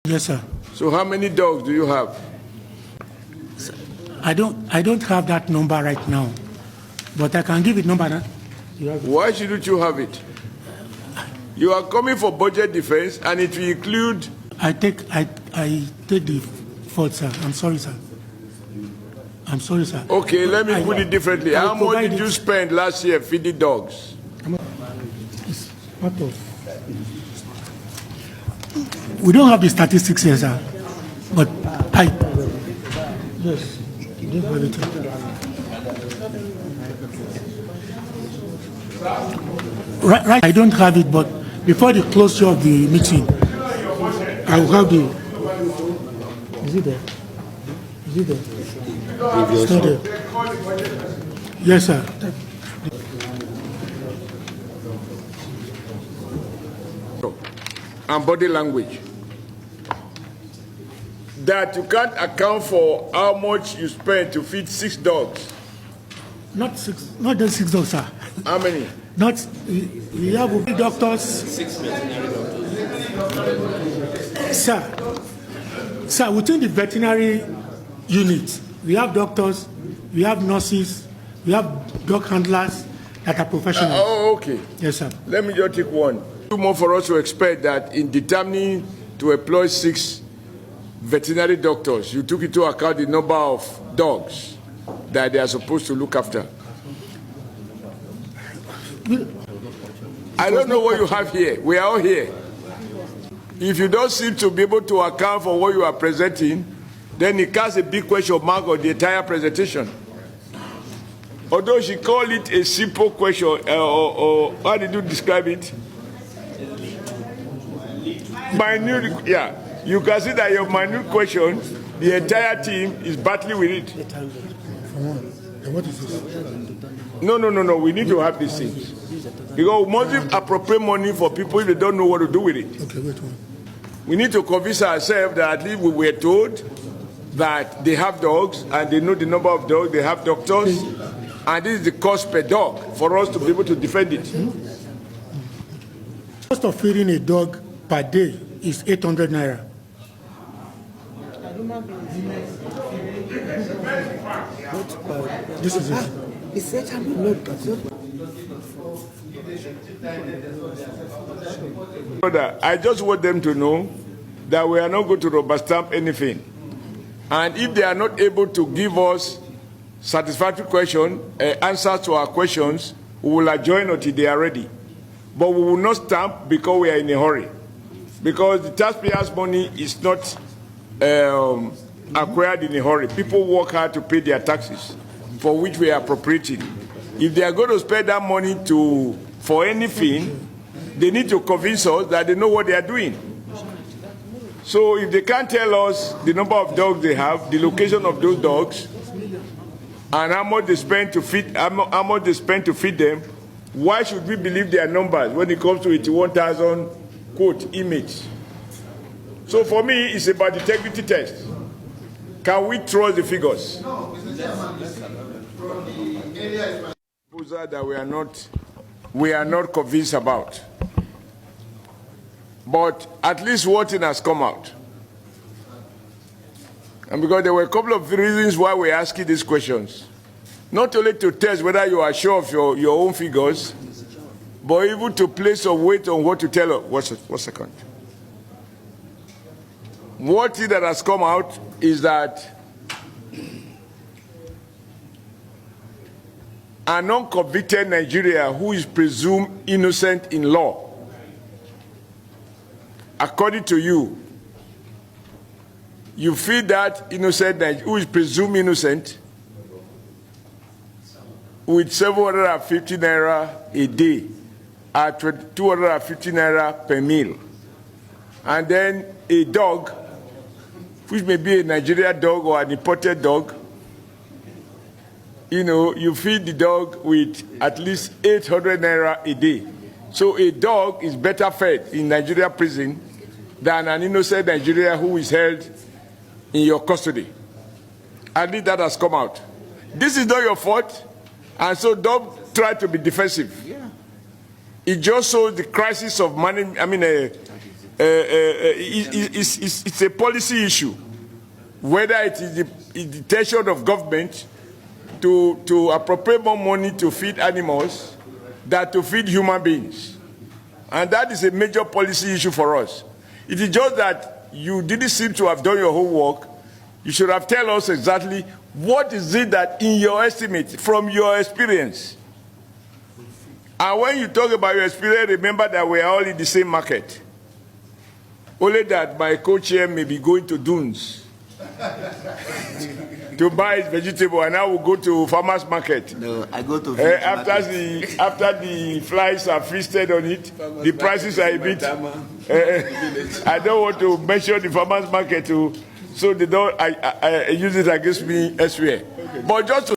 Yes, sir. So how many dogs do you have? I don't have that number right now, but I can give it number now. Why shouldn't you have it? You are coming for budget defense, and it will include. I take the fault, sir. I'm sorry, sir. I'm sorry, sir. Okay, let me put it differently. How much did you spend last year feeding dogs? It's part of. We don't have the statistics here, sir. But yes, you don't have it. Right, I don't have it, but before the closure of the meeting, I will have the. Is it there? Is it there? It's not there. Yes, sir. And body language. That you can't account for how much you spend to feed 6 dogs. Not just 6 dogs, sir. How many? Not, we have doctors. 6 veterinary doctors. Sir, within the veterinary unit, we have doctors, we have nurses, we have dog handlers that are professionals. Okay. Yes, sir. Let me just take one. 2 more for us to expect that in determining to employ 6 veterinary doctors, you took into account the number of dogs that they are supposed to look after. I don't know what you have here. We are all here. If you don't seem to be able to account for what you are presenting, then it casts a big question mark on the entire presentation. Although she called it a simple question, or how did you describe it? Minute, yeah. You can see that your minute question, the entire team is battling with it. What is this? No. We need to have these things. Because we must appropriate money for people if they don't know what to do with it. Okay, wait one. We need to convince ourselves that at least we were told that they have dogs and they know the number of dogs, they have doctors, and this is the cost per dog for us to be able to defend it. The cost of feeding a dog per day is 800 naira. This is it. I just want them to know that we are not going to rubber stamp anything. And if they are not able to give us satisfactory answers to our questions, we will adjourn until they are ready. But we will not stamp because we are in a hurry. Because the taxpayers' money is not acquired in a hurry. People work hard to pay their taxes, for which we are appropriating. If they are going to spend that money for anything, they need to convince us that they know what they are doing. So if they can't tell us the number of dogs they have, the location of those dogs, and how much they spend to feed them, why should we believe their numbers when it comes to 81,000 quote image? So for me, it's about the integrity test. Can we trust the figures? That we are not convinced about. But at least one thing has come out. And because there were a couple of reasons why we're asking these questions. Not only to test whether you are sure of your own figures, but even to place some weight on what to tell us. One second. One thing that has come out is that a non-convicted Nigerian who is presumed innocent in law, according to you, you feel that innocent who is presumed innocent with 750 naira a day at 250 naira per meal, and then a dog, which may be a Nigerian dog or an imported dog, you feed the dog with at least 800 naira a day. So a dog is better fed in Nigeria prison than an innocent Nigerian who is held in your custody. At least that has come out. This is not your fault, and so don't try to be defensive. It just shows the crisis of it's a policy issue, whether it is the intention of government to appropriate more money to feed animals than to feed human beings. And that is a major policy issue for us. It is just that you didn't seem to have done your homework. You should have told us exactly what is it that, in your estimate, from your experience. And when you talk about your experience, remember that we are all in the same market. Only that my co-chair may be going to Dunes to buy his vegetable, and I will go to farmers market. No, I go to after the flies are feasted on it, the prices are a bit. I don't want to mention the farmers market, so they don't. I use it against me elsewhere. But just to